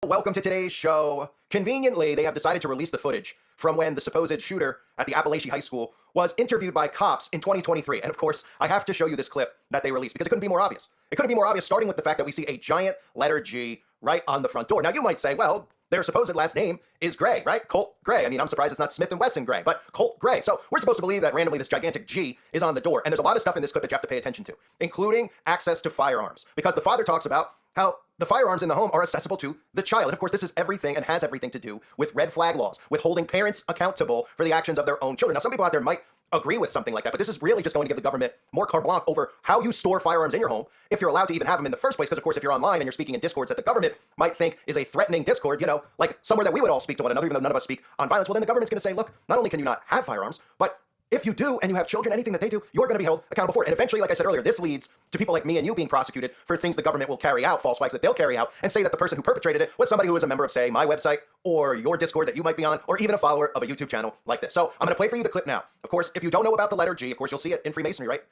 Welcome to today's show. Conveniently, they have decided to release the footage from when the supposed shooter at the Appalachian High School was interviewed by cops in 2023. And of course, I have to show you this clip that they released because it couldn't be more obvious. It couldn't be more obvious, starting with the fact that we see a giant letter G right on the front door. Now, you might say, well, their supposed last name is Gray, right? Colt Gray. I mean, I'm surprised it's not Smith & Wesson Gray, but Colt Gray. So we're supposed to believe that randomly this gigantic G is on the door. And there's a lot of stuff in this clip that you have to pay attention to, including access to firearms, because the father talks about how the firearms in the home are accessible to the child. And of course, this is everything and has everything to do with red flag laws, with holding parents accountable for the actions of their own children. Now, some people out there might agree with something like that, but this is really just going to give the government more carte blanche over how you store firearms in your home, if you're allowed to even have them in the first place. Because, of course, if you're online and you're speaking in discords that the government might think is a threatening discord, you know, like somewhere that we would all speak to one another, even though none of us speak on violence, well, then the government's going to say, look, not only can you not have firearms, but if you do and you have children, anything that they do, you're going to be held accountable for it. And eventually, like I said earlier, this leads to people like me and you being prosecuted for things the government will carry out, false flags that they'll carry out, and say that the person who perpetrated it was somebody who was a member of, say, my website or your Discord that you might be on, or even a follower of a YouTube channel like this. So I'm going to play for you the clip now. Of course, if you don't know about the letter G, of course, you'll see it in Freemasonry, right?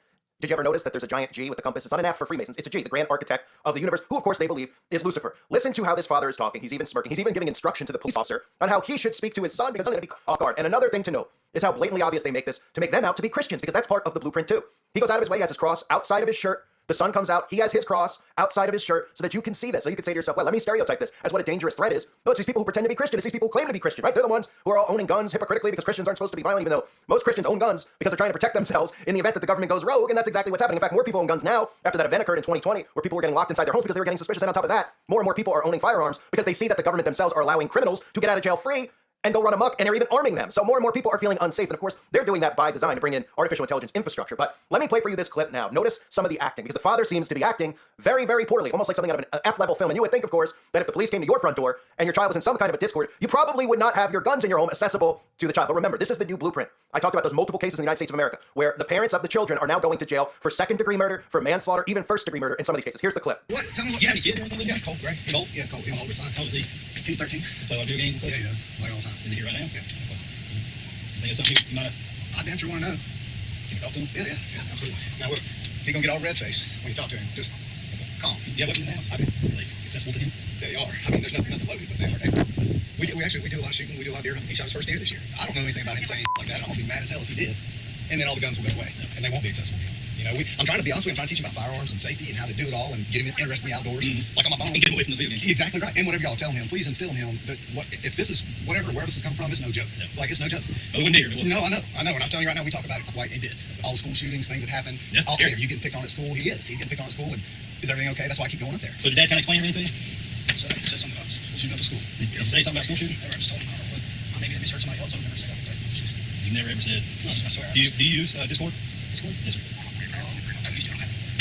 Did you ever notice that there's a giant G with the compass? It's not an F for Freemasons. It's a G, the grand architect of the universe, who, of course, they believe is Lucifer. Listen to how this father is talking. He's even smirking. He's even giving instruction to the police officer on how he should speak to his son, because I'm going to be off guard. And another thing to note is how blatantly obvious they make this to make them out to be Christians, because that's part of the blueprint too. He goes out of his way, he has his cross outside of his shirt. The son comes out, he has his cross outside of his shirt so that you can see this. So you can say to yourself, well, let me stereotype this as what a dangerous threat is. No, it's these people who pretend to be Christian. It's these people who claim to be Christian, right? They're the ones who are all owning guns hypocritically because Christians aren't supposed to be violent, even though most Christians own guns because they're trying to protect themselves in the event that the government goes rogue, and that's exactly what's happening. In fact, more people own guns now after that event occurred in 2020 where people were getting locked inside their homes because they were getting suspicious. And on top of that, more and more people are owning firearms because they see that the government themselves are allowing criminals to get out of jail free and go run amok, and they're even arming them. So more and more people are feeling unsafe, and of course, they're doing that by design to bring in artificial intelligence infrastructure. But let me play for you this clip now. Notice some of the acting, because the father seems to be acting very, very poorly, almost like something out of an F-level film. And you would think, of course, that if the police came to your front door and your child was in some kind of a discord, you probably would not have your guns in your home accessible to the child. But remember, this is the new blueprint. I talked about those multiple cases in the United States of America where the parents of the children are now going to jail for second-degree murder, for manslaughter, even first-degree murder in some of these cases. Here's the clip. What? Tell me what. You have any kid? Yeah, Colt, right? Colt? Yeah, Colt. He's older son. How old is he? He's 13. Does he play a lot of video games? Yeah, yeah. Play all the time. Is he here right now? Yeah. I think it's something you might have. I damn sure want to know. Can you talk to him? Yeah, yeah, absolutely. Now look, he's gonna get all red face when you talk to him. Just calm. Yeah, what's in the house? I mean, really accessible to him? They are. I mean, there's nothing loaded, but they are. We do a lot of shooting. We do a lot of deer hunting. He shot his first deer this year. I don't know anything about him saying like that. I'm gonna be mad as hell if he did. And then all the guns will go away, and they won't be accessible to him. You know, I'm trying to be honest with him. I'm trying to teach him about firearms and safety and how to do it all and get him interested in the outdoors. Like on my phone. And get him away from the video games. Exactly right. And whatever y'all tell him, please instill in him that if this is where this has come from, it's no joke. Yeah. Like, it's no joke. Oh, we wouldn't hear it. No, I know. And I'm telling you right now, we talk about it quite a bit. All the school shootings, things that happen. Yeah, all scary. You get picked on at school. He's getting picked on at school. And is everything okay? That's why I keep going up there. So did Dad kind of explain everything to you? So he said something about shooting up at school. Did you say something about school shooting? I just told him, maybe they misheard somebody else. I've never said that. You've never ever said? No, I swear. Do you use Discord? Discord? Yes, sir.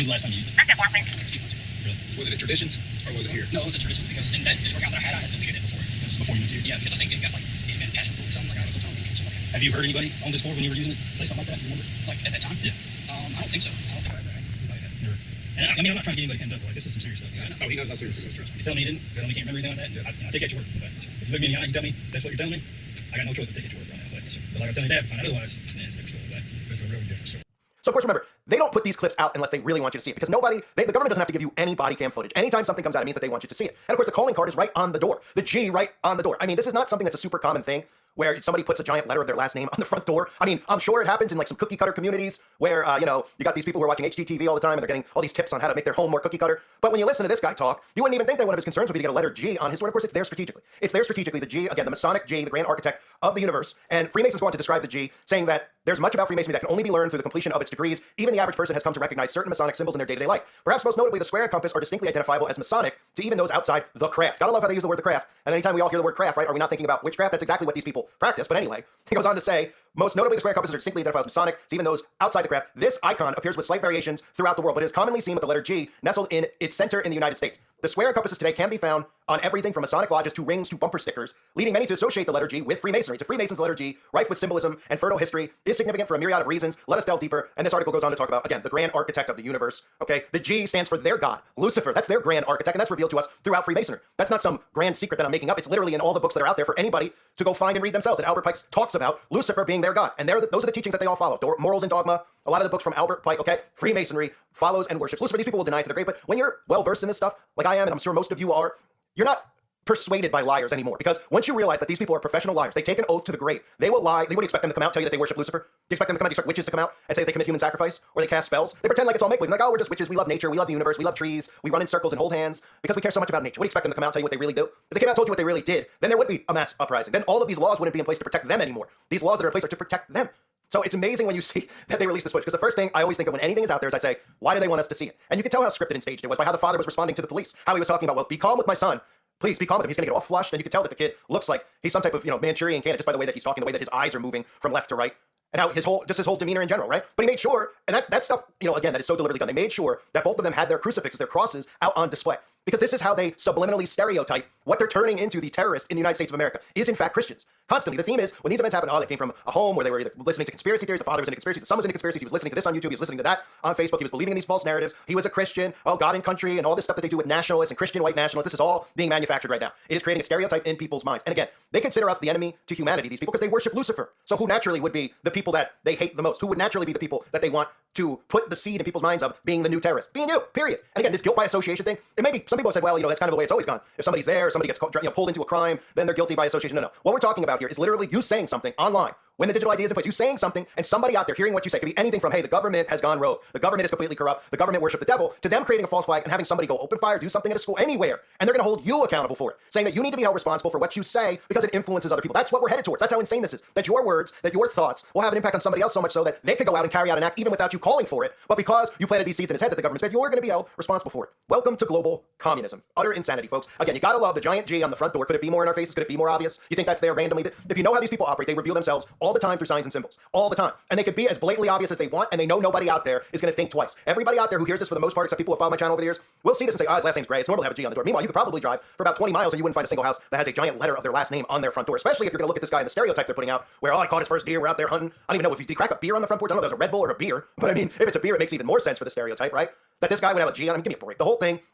When's the last time you used it? Really? Was it at Traditions or was it here? No, it was at Traditions because in that Discord account that I had deleted it before. Before you moved here? Yeah, because I think it got like it had password or something like that. Have you heard anybody on Discord when you were using it say something like that? You remember? Like at that time? Yeah. I don't think so. I don't think I ever had anybody like that. Never. And I mean, I'm not trying to get anybody hemmed up. Like, this is some serious stuff. Yeah, oh, he knows how serious it is. Trust me. You tell me he didn't. Because I can't remember anything like that. Yeah. I take it at your word. But if you look me in the eye and tell me that's what you're telling me, I got no choice but to take it at your word. But like I was telling Dad, if I find out otherwise, man, it's a different story. It's a really different story. So of course, remember, they don't put these clips out unless they really want you to see it, because the government doesn't have to give you any body cam footage. Anytime something comes out, it means that they want you to see it. And of course, the calling card is right on the door. The G right on the door. I mean, this is not something that's a super common thing where somebody puts a giant letter of their last name on the front door. I mean, I'm sure it happens in like some cookie cutter communities where, you got these people who are watching HGTV all the time and they're getting all these tips on how to make their home more cookie cutter. But when you listen to this guy talk, you wouldn't even think that one of his concerns would be to get a letter G on his door. Of course, it's there strategically. It's there strategically. The G, again, the Masonic G, the grand architect of the universe. And Freemasons go on to describe the G, saying that there's much about Freemasonry that can only be learned through the completion of its degrees. Even the average person has come to recognize certain Masonic symbols in their day-to-day life. Perhaps most notably, the square and compass are distinctly identifiable as Masonic to even those outside the craft. Gotta love how they use the word the craft. And anytime we all hear the word craft, right, are we not thinking about witchcraft? That's exactly what these people practice. But anyway, he goes on to say, most notably, the square compasses are distinctly identified as Masonic to even those outside the craft. This icon appears with slight variations throughout the world, but is commonly seen with the letter G nestled in its center in the United States. The square and compasses today can be found on everything from Masonic lodges to rings to bumper stickers, leading many to associate the letter G with Freemasonry. To Freemasons, the letter G, rife with symbolism and fertile history, is significant for a myriad of reasons. Let us delve deeper. And this article goes on to talk about, again, the grand architect of the universe. Okay, the G stands for their god, Lucifer. That's their grand architect, and that's revealed to us throughout Freemasonry. That's not some grand secret that I'm making up. It's literally in all the books that are out there for anybody to go find and read themselves. And Albert Pike talks about Lucifer being their god, and those are the teachings that they all follow. Morals and Dogma, a lot of the books from Albert Pike, okay? Freemasonry follows and worships Lucifer. These people will deny it to the grave, but when you're well-versed in this stuff, like I am, and I'm sure most of you are, you're not persuaded by liars anymore. Because once you realize that these people are professional liars, they take an oath to the grave. They will lie. What do you expect them to come out, tell you that they worship Lucifer? Do you expect them to come out? Do you expect witches to come out and say that they commit human sacrifice or they cast spells? They pretend like it's all make-believe. Like, oh, we're just witches. We love nature. We love the universe. We love trees. We run in circles and hold hands because we care so much about nature. What do you expect them to come out and tell you what they really do? If they came out and told you what they really did, then there would be a mass uprising. Then all of these laws wouldn't be in place to protect them anymore. These laws that are in place are to protect them. So it's amazing when you see that they release the footage, because the first thing I always think of when anything is out there is I say, why do they want us to see it? And you can tell how scripted and staged it was by how the father was responding to the police, how he was talking about, well, be calm with my son. Please be calm with him. He's going to get all flushed. And you can tell that the kid looks like he's some type of, Manchurian candidate just by the way that he's talking, the way that his eyes are moving from left to right. And how his whole demeanor in general, right? But he made sure, and that stuff, again, that is so deliberately done. They made sure that both of them had their crucifixes, their crosses, out on display. Because this is how they subliminally stereotype what they're turning into the terrorists in the United States of America is in fact Christians. Constantly. The theme is, when these events happen, they came from a home where they were either listening to conspiracy theories, the father was into conspiracy, the son was into conspiracy, he was listening to this on YouTube, he was listening to that on Facebook, he was believing in these false narratives, he was a Christian, God and country, and all this stuff that they do with nationalists and Christian white nationalists. This is all being manufactured right now. It is creating a stereotype in people's minds. And again, they consider us the enemy to humanity, these people, because they worship Lucifer. So who naturally would be the people that they hate the most? Who would naturally be the people that they want to put the seed in people's minds of being the new terrorist? Being you, period. And again, this guilt by association thing, it may be, some people have said, well, that's kind of the way it's always gone. If somebody's there, somebody gets pulled into a crime, then they're guilty by association. No. What we're talking about here is literally you saying something online. When the digital idea is in place, you saying something, and somebody out there hearing what you say. It could be anything from, hey, the government has gone rogue, the government is completely corrupt, the government worship the devil, to them creating a false flag and having somebody go open fire, do something at a school, anywhere, and they're going to hold you accountable for it, saying that you need to be held responsible for what you say because it influences other people. That's what we're headed towards. That's how insane this is. That your words, that your thoughts will have an impact on somebody else so much so that they could go out and carry out an act even without you calling for it, but because you planted these seeds in his head that the government's made, you're going to be held responsible for it. Welcome to global communism. Utter insanity, folks. Again, you gotta love the giant G on the front door. Could it be more in our faces? Could it be more obvious? You think that's there randomly? If you know how these people operate, they reveal themselves all the time through signs and symbols. All the time. And they could be as blatantly obvious as they want, and they know nobody out there is going to think twice. Everybody out there who hears this, for the most part, except people who follow my channel over the years, will see this and say, his last name's Gray. It's normal to have a G on the door. Meanwhile, you could probably drive for about 20 miles and you wouldn't find a single house that has a giant letter of their last name on their front door, especially if you're going to look at this guy and the stereotype they're putting out, where, I caught his first deer, we're out there hunting. I don't even know if you crack a beer on the front porch. I don't know if there's a Red Bull or a beer, but I mean, if it's a beer, it makes even more sense for the stereotype, right? That this guy would have a G on him. Give me a break.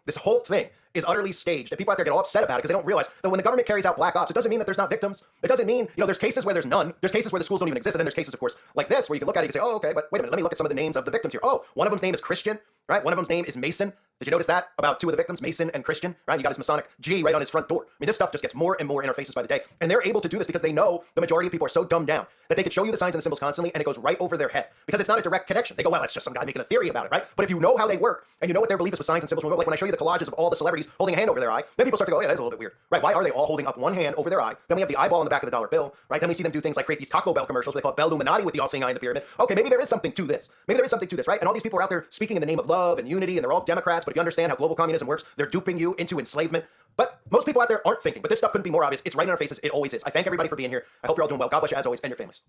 This whole thing is utterly staged, and people out there get all upset about it because they don't realize that when the government carries out black ops, it doesn't mean that there's not victims. It doesn't mean, there's cases where there's none. There's cases where the schools don't even exist, and then there's cases, of course, like this, where you can look at it and say, okay, but wait a minute, let me look at some of the names of the victims here. One of them's name is Christian, right? One of them's name is Mason. Did you notice that about two of the victims, Mason and Christian, right? You got his Masonic G right on his front door. I mean, this stuff just gets more and more in our faces by the day, and they're able to do this because they know the majority of people are so dumbed down that they could show you the signs and the symbols constantly, and it goes right over their head because it's not a direct connection. They go, well, that's just some guy making a theory about it, right? But if you know how they work and you know what their belief is with signs and symbols, like when I show you the collages of all the celebrities holding a hand over their eye, then people start to go, yeah, that's a little bit weird, right? Why are they all holding up one hand over their eye? Then we have the eyeball on the back of the dollar bill, right? Then we see them do things like create these Taco Bell commercials. They call it Belluminati with the all-seeing eye in the pyramid. Okay, maybe there is something to this. Right? And all these people are out there speaking in the name of love and unity, and they're all Democrats. But if you understand how global communism works, they're duping you into enslavement. But most people out there aren't thinking. But this stuff couldn't be more obvious. It's right in our faces. It always is. I thank everybody for being here. I hope you're all doing well. God bless you as always, and your families.